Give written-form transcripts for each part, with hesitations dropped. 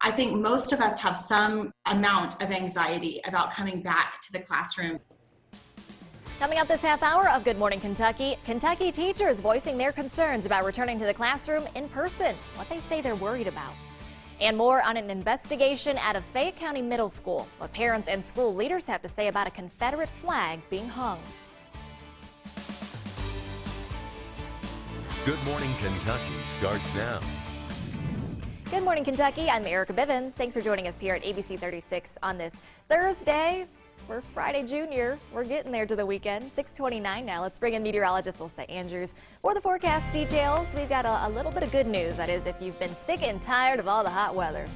I think most of us have some amount of anxiety about coming back to the classroom. Coming up this half hour of Good Morning Kentucky, Kentucky teachers voicing their concerns about returning to the classroom in person, what they say they're worried about. And more on an investigation at a Fayette County middle school, what parents and school leaders have to say about a Confederate flag being hung. Good Morning Kentucky starts now. Good morning, Kentucky. I'm Erica Bivens. Thanks for joining us here at ABC 36 on this Thursday. We're Friday Junior. We're getting there to the weekend. 6:29 now. Let's bring in meteorologist Lisa Andrews for the forecast details. We've got a little bit of good news. That is, if you've been sick and tired of all the hot weather.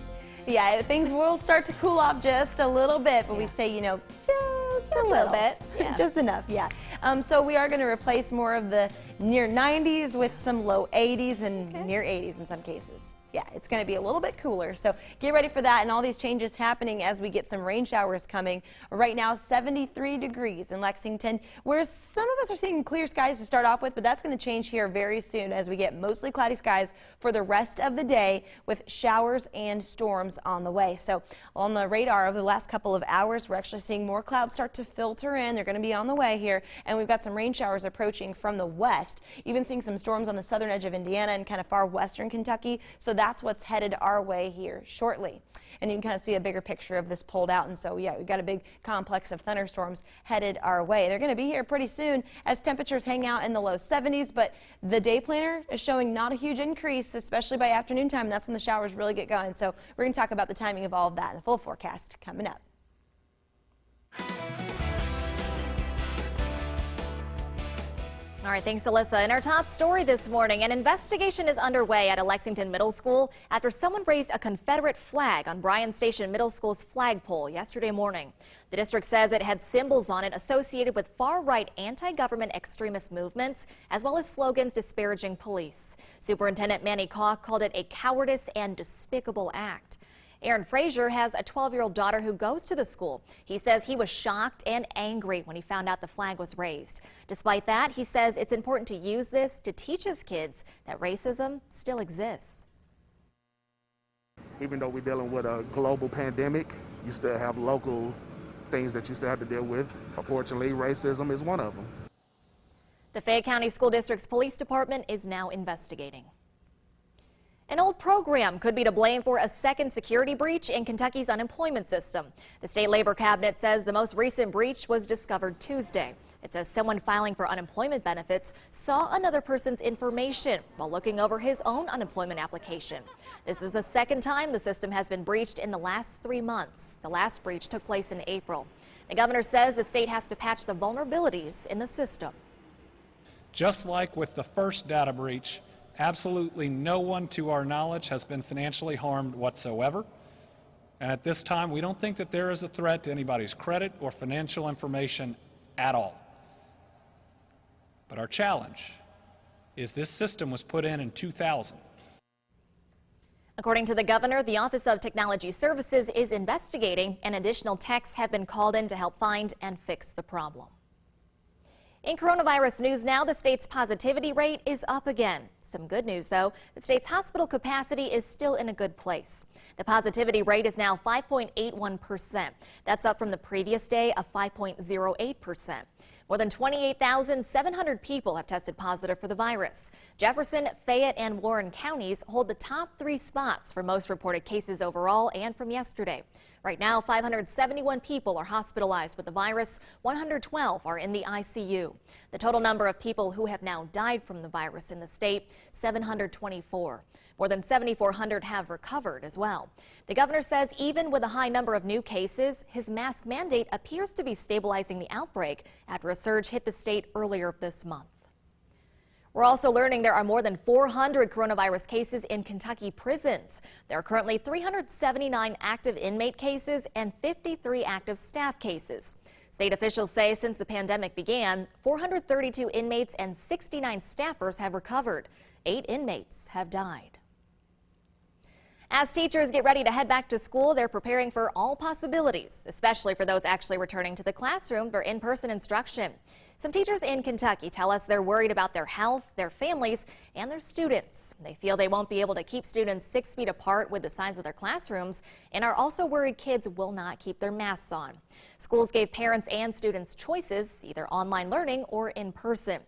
Yeah, things will start to cool off just a little bit, but we say, just a little bit. Yeah. Just enough, yeah. So we are going to replace more of the near 90s with some low 80s and near 80s in some cases. Yeah, it's going to be a little bit cooler, so get ready for that, and all these changes happening as we get some rain showers coming. Right now, 73 degrees in Lexington, where some of us are seeing clear skies to start off with, but that's going to change here very soon as we get mostly cloudy skies for the rest of the day with showers and storms on the way. So on the radar over the last couple of hours, we're actually seeing more clouds start to filter in. They're going to be on the way here, and we've got some rain showers approaching from the west, even seeing some storms on the southern edge of Indiana and kind of far western Kentucky. So that's what's headed our way here shortly. And you can kind of see a bigger picture of this pulled out. And so, yeah, we've got a big complex of thunderstorms headed our way. They're going to be here pretty soon as temperatures hang out in the low 70s. But the day planner is showing not a huge increase, especially by afternoon time. That's when the showers really get going. So we're going to talk about the timing of all of that in the full forecast coming up. All right, thanks, Alyssa. In our top story this morning, an investigation is underway at a Lexington middle school after someone raised a Confederate flag on Bryan Station Middle School's flagpole yesterday morning. The district says it had symbols on it associated with far-right anti-government extremist movements, as well as slogans disparaging police. Superintendent Manny Koch called it a cowardice and despicable act. Aaron Frazier has a 12-year-old daughter who goes to the school. He says he was shocked and angry when he found out the flag was raised. Despite that, he says it's important to use this to teach his kids that racism still exists. Even though we're dealing with a global pandemic, you still have local things that you still have to deal with. Unfortunately, racism is one of them. The Fayette County School District's police department is now investigating. An old program could be to blame for a second security breach in Kentucky's unemployment system. The state labor cabinet says the most recent breach was discovered Tuesday. It says someone filing for unemployment benefits saw another person's information while looking over his own unemployment application. This is the second time the system has been breached in the last 3 months. The last breach took place in April. The governor says the state has to patch the vulnerabilities in the system. Just like with the first data breach, absolutely no one to our knowledge has been financially harmed whatsoever. And at this time, we don't think that there is a threat to anybody's credit or financial information at all. But our challenge is this system was put in 2000. According to the governor, the Office of Technology Services is investigating, and additional techs have been called in to help find and fix the problem. In coronavirus news now, the state's positivity rate is up again. Some good news, though. The state's hospital capacity is still in a good place. The positivity rate is now 5.81%. That's up from the previous day of 5.08%. More than 28,700 people have tested positive for the virus. Jefferson, Fayette, and Warren counties hold the top 3 spots for most reported cases overall and from yesterday. Right now, 571 people are hospitalized with the virus. 112 are in the ICU. The total number of people who have now died from the virus in the state, 724. More than 7,400 have recovered as well. The governor says even with a high number of new cases, his mask mandate appears to be stabilizing the outbreak after a surge hit the state earlier this month. We're also learning there are more than 400 coronavirus cases in Kentucky prisons. There are currently 379 active inmate cases and 53 active staff cases. State officials say since the pandemic began, 432 inmates and 69 staffers have recovered. 8 inmates have died. As teachers get ready to head back to school, they're preparing for all possibilities, especially for those actually returning to the classroom for in-person instruction. Some teachers in Kentucky tell us they're worried about their health, their families, and their students. They feel they won't be able to keep students 6 feet apart with the size of their classrooms and are also worried kids will not keep their masks on. Schools gave parents and students choices, either online learning or in person.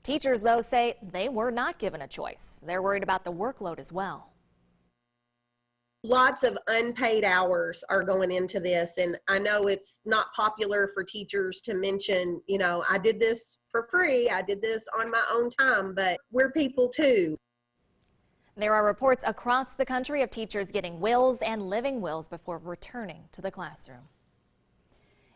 Teachers, though, say they were not given a choice. They're worried about the workload as well. Lots of unpaid hours are going into this, and I know it's not popular for teachers to mention, you know, I did this for free, I did this on my own time, but we're people too. There are reports across the country of teachers getting wills and living wills before returning to the classroom.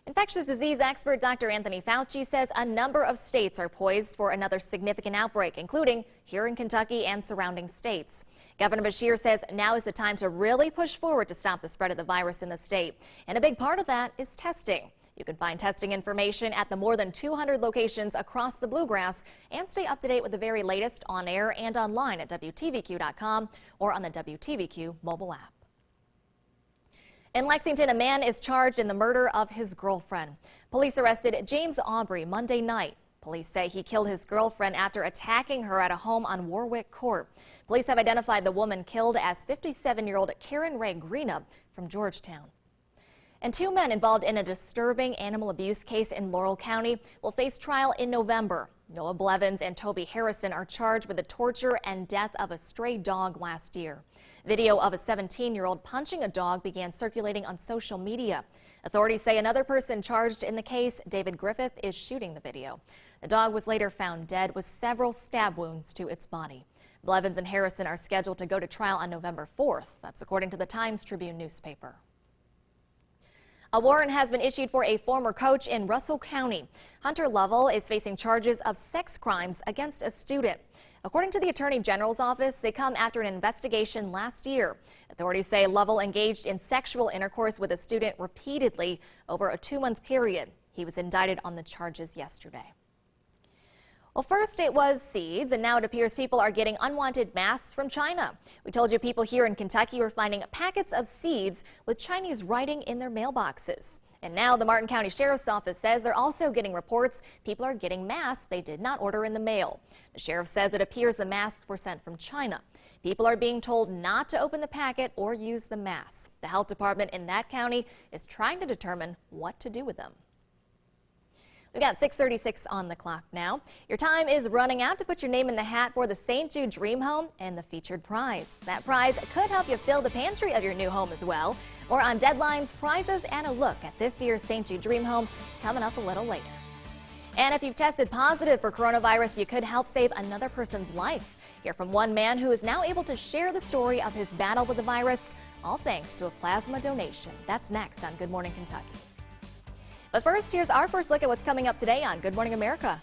Infectious disease expert Dr. Anthony Fauci says a number of states are poised for another significant outbreak, including here in Kentucky and surrounding states. Governor Beshear says now is the time to really push forward to stop the spread of the virus in the state. And a big part of that is testing. You can find testing information at the more than 200 locations across the Bluegrass and stay up to date with the very latest on air and online at WTVQ.com or on the WTVQ mobile app. In Lexington, a man is charged in the murder of his girlfriend. Police arrested James Aubrey Monday night. Police say he killed his girlfriend after attacking her at a home on Warwick Court. Police have identified the woman killed as 57-year-old Karen Ray Greenup from Georgetown. And two men involved in a disturbing animal abuse case in Laurel County will face trial in November. Noah Blevins and Toby Harrison are charged with the torture and death of a stray dog last year. Video of a 17-year-old punching a dog began circulating on social media. Authorities say another person charged in the case, David Griffith, is shooting the video. The dog was later found dead with several stab wounds to its body. Blevins and Harrison are scheduled to go to trial on November 4th. That's according to the Times-Tribune newspaper. A warrant has been issued for a former coach in Russell County. Hunter Lovell is facing charges of sex crimes against a student. According to the Attorney General's office, they come after an investigation last year. Authorities say Lovell engaged in sexual intercourse with a student repeatedly over a 2-month period. He was indicted on the charges yesterday. Well, first it was seeds, and now it appears people are getting unwanted masks from China. We told you people here in Kentucky were finding packets of seeds with Chinese writing in their mailboxes. And now the Martin County Sheriff's Office says they're also getting reports people are getting masks they did not order in the mail. The sheriff says it appears the masks were sent from China. People are being told not to open the packet or use the mask. The health department in that county is trying to determine what to do with them. We've got 6:36 on the clock now. Your time is running out to put your name in the hat for the St. Jude Dream Home and the featured prize. That prize could help you fill the pantry of your new home as well. More on deadlines, prizes, and a look at this year's St. Jude Dream Home coming up a little later. And if you've tested positive for coronavirus, you could help save another person's life. Hear from one man who is now able to share the story of his battle with the virus, all thanks to a plasma donation. That's next on Good Morning Kentucky. But first, here's our first look at what's coming up today on Good Morning America.